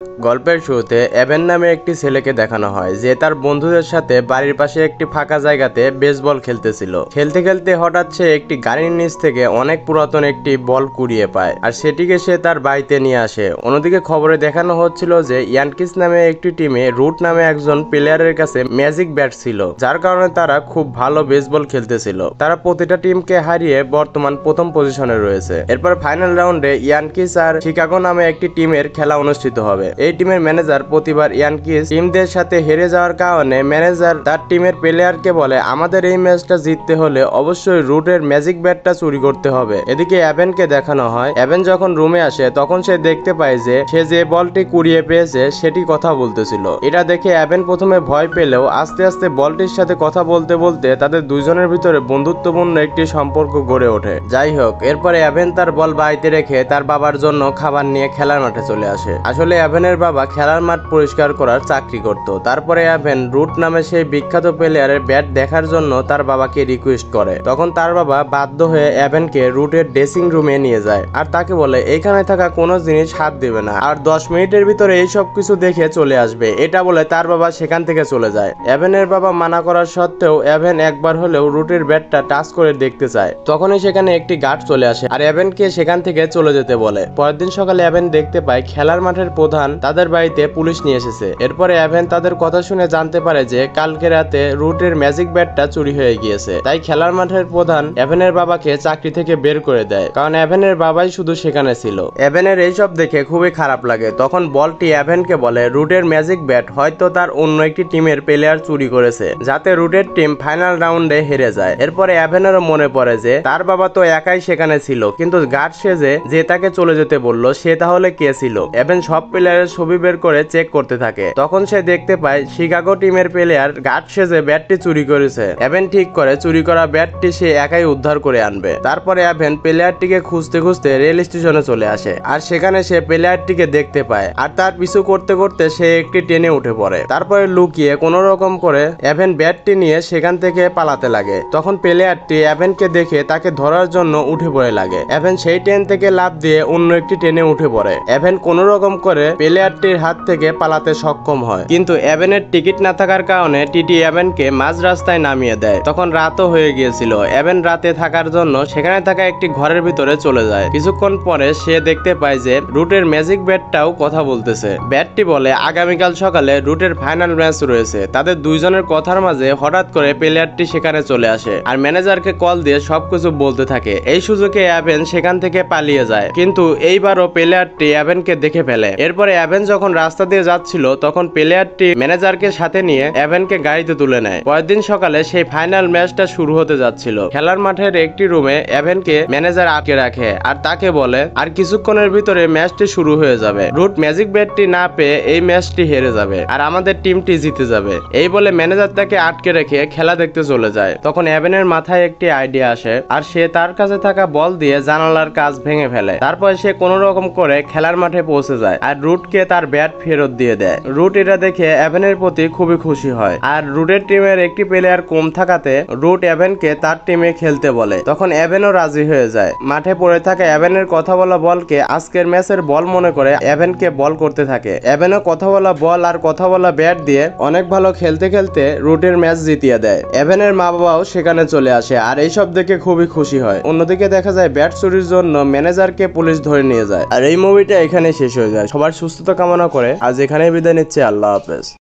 গল্পের শুরুতে এভেন নামে একটি ছেলেকে দেখানো হয় যে তার বন্ধুদের সাথে বাড়ির পাশে একটি ফাঁকা জায়গাতে বেসবল খেলতেছিল। খেলতে খেলতে হঠাৎ সে একটি গাড়ির নিচ থেকে অনেক পুরাতন একটি বল কুড়িয়ে পায় আর সেটিকে সে তার বাড়িতে নিয়ে আসে। অন্যদিকে খবরে দেখানো হচ্ছিল যে ইয়ানকিস নামে একটি টিমে রুট নামে একজন প্লেয়ারের কাছে ম্যাজিক ব্যাট ছিল, যার কারণে তারা খুব ভালো বেসবল খেলতেছিল। তারা প্রতিটা টিমকে হারিয়ে বর্তমান প্রথম পজিশনে রয়েছে। এরপর ফাইনাল রাউন্ডে ইয়ানকিস আর শিকাগো নামে একটি টিমের খেলা অনুষ্ঠিত হবে। এই টিমের ম্যানেজার প্রতিবার ইয়ানকিস টিমদের সাথে হেরে যাওয়ার কারণে ম্যানেজার তার টিমের প্লেয়ারকে বলে, আমাদের এই ম্যাচটা জিততে হলে অবশ্যই রুটের ম্যাজিক ব্যাটটা চুরি করতে হবে। এদিকে এভেনকে দেখানো হয়। এভেন যখন রুমে আসে তখন সে দেখতে পায় যে সে যে বলটি কুড়িয়ে পেয়েছে সেটি কথা বলতেছিল। এটা দেখে এভেন প্রথমে ভয় পেলেও আস্তে আস্তে বলটির সাথে কথা বলতে বলতে তাদের দুইজনের ভিতরে বন্ধুত্বপূর্ণ একটি সম্পর্ক গড়ে ওঠে। যাই হোক, এরপরে এভেন তার বল বাড়িতে রেখে তার বাবার জন্য খাবার নিয়ে খেলার মাঠে চলে আসে। আসলে এভেনের বাবা খেলার মাঠ পরিষ্কার করার চাকরি করত। তারপরে এভেন রুট নামে সেই বিখ্যাত প্লেয়ারের ব্যাট দেখার জন্য তার বাবাকে রিকোয়েস্ট করে। তখন তার বাবা বাধ্য হয়ে এভেনকে রুটের ড্রেসিং রুমে নিয়ে যায় আর তাকে বলে এখানে থাকা কোনো জিনিস হাত দেবে না আর 10 মিনিটের ভিতরে এই সব কিছু দেখে চলে আসবে। এটা বলে তার বাবা সেখান থেকে চলে যায়। এভেনের বাবা মানা করার সত্ত্বেও এভেন একবার হলেও রুটের ব্যাটটা টাচ করে দেখতে চায়। তখনই সেখানে একটি গার্ড চলে আসে আর এভেনকে সেখান থেকে চলে যেতে বলে। পরের দিন সকালে এভেন দেখতে পায় খেলার মাঠের প্রধান তাদের বাড়িতে পুলিশ নিয়ে এসেছে। এরপরে এভেন তাদের কথা শুনে জানতে পারে যে কালকে রাতে রুটের ম্যাজিক ব্যাটটা চুরি হয়ে গিয়েছে। তাই খেলার মাঠের প্রধান এভেনের বাবাকে চাকরি থেকে বের করে দেয়, কারণ এভেনের বাবাই শুধু সেখানে ছিল। এভেনের এইসব দেখে খুবই খারাপ লাগে। তখন বলটি এভেনকে বলে রুটের ম্যাজিক ব্যাট হয়তো তার অন্য একটি টিমের প্লেয়ার চুরি করেছে, যাতে রুটের টিম ফাইনাল রাউন্ডে হেরে যায়। এরপরে এভেনেরও মনে পড়ে যে তার বাবা তো একাই সেখানে ছিল, কিন্তু গার্ড সেজে যে তাকে চলে যেতে বললো সে তাহলে কে ছিল। এভেন সব প্লেয়ারের ছবি বের করে চেক করতে থাকে। তখন সে দেখতে পায় শিকাগো টিমের প্লেয়ার গার্ড সেজে ব্যাটটি চুরি করেছে। এভেন ঠিক করে চুরি করা ব্যাটটি সে একাই উদ্ধার করে আনবে। তারপরে এভেন প্লেয়ারটিকে খুঁজতে খুঁজতে রেল স্টেশনে চলে আসে আর সেখানে সে প্লেয়ারটিকে দেখতে পায় আর তার পিছু করতে করতে সে একটি ট্রেনে উঠে পড়ে। তারপরে লুকিয়ে কোন রকম করে এভেন ব্যাটটি নিয়ে সেখান থেকে পালাতে লাগে। তখন প্লেয়ারটি এভেনকে দেখে তাকে ধরার জন্য উঠে পড়ে লাগে। এভেন সেই ট্রেন থেকে লাফ দিয়ে অন্য একটি ট্রেনে উঠে পড়ে। এভেন কোন রকম করে প্লেয়ারটির হাত থেকে পালাতে সক্ষম হয়, কিন্তু এভেনের টিকিট না থাকার কারণে টিটি এভেনকে মাঝ রাস্তায় নামিয়ে দেয়। তখন রাতও হয়ে গিয়েছিল। এভেন রাতে থাকার জন্য সেখানে থাকা একটি ঘরের ভিতরে চলে যায়। কিছুক্ষণ পরে সে দেখতে পায় যে রুটের ম্যাজিক ব্যাটটাও কথা বলতেছে। ব্যাটটি বলে আগামীকাল সকালে রুটের ফাইনাল ম্যাচ রয়েছে। তাদের দুইজনের কথার মাঝে হঠাৎ করে প্লেয়ারটি সেখানে চলে আসে আর ম্যানেজারকে কল দিয়ে সবকিছু বলতে থাকে। এই সুযোগে এভেন সেখান থেকে পালিয়ে যায়, কিন্তু এইবারও প্লেয়ারটি এভেনকে দেখে ফেলে। এরপরে এভেন যখন রাস্তা দিয়ে যাচ্ছিল তখন প্লেয়ারটি ম্যানেজারকে সাথে নিয়ে এভেনকে গাড়িতে তুলে নেয়। পরের দিন সকালে সেই ফাইনাল ম্যাচটা শুরু হতে যাচ্ছিল। খেলার মাঠের একটি রুমে এভেনকে ম্যানেজার আটকে রাখে আর তাকে বলে আর কিছুক্ষণের ভিতরে ম্যাচটি শুরু হয়ে যাবে। রুট ম্যাজিক ব্যাটটি না পেয়ে এই ম্যাচটি হেরে যাবে আর আমাদের টিমটি জিতে যাবে। এই বলে ম্যানেজার তাকে আটকে রেখে খেলা দেখতে চলে যায়। তখন এভেনের মাথায় একটি আইডিয়া আসে আর সে তার কাছে থাকা বল দিয়ে জানালার কাঁচ ভেঙে ফেলে। তারপর সে কোন রকম করে খেলার মাঠে পৌঁছে যায় আর রুটকে তার ব্যাট ফেরত দিয়ে দেয়। রুট এটা দেখে এভেনের প্রতি খুবই খুশি হয় আর রুটের টিমের একটি প্লেয়ার কম থাকাতে রুট এভেনকে তার টিমে খেলতে বলে। তখন এভেনও রাজি হয়ে যায়। মাঠে পড়ে থাকা এভেনের কথা বলা বলকে আজকের ম্যাচের বল মনে করে এভেনকে বল করতে থাকে। এভেনও কথা বলা বল আর কথা বলা ব্যাট দিয়ে অনেক ভালো খেলতে খেলতে রুটের ম্যাচ জিতিয়ে দেয়। এভেনের মা বাবাও সেখানে চলে আসে আর এইসব দেখে খুবই খুশি হয়। অন্যদিকে দেখা যায় ব্যাট চুরির জন্য ম্যানেজারকে পুলিশ ধরে নিয়ে যায়। আর এই মুভিটা এখানে শেষ হয়ে যায়। সবার সুস্থতা কামনা করে আজ এখানেই বিদায় নিচ্ছে। আল্লাহ হাফেজ।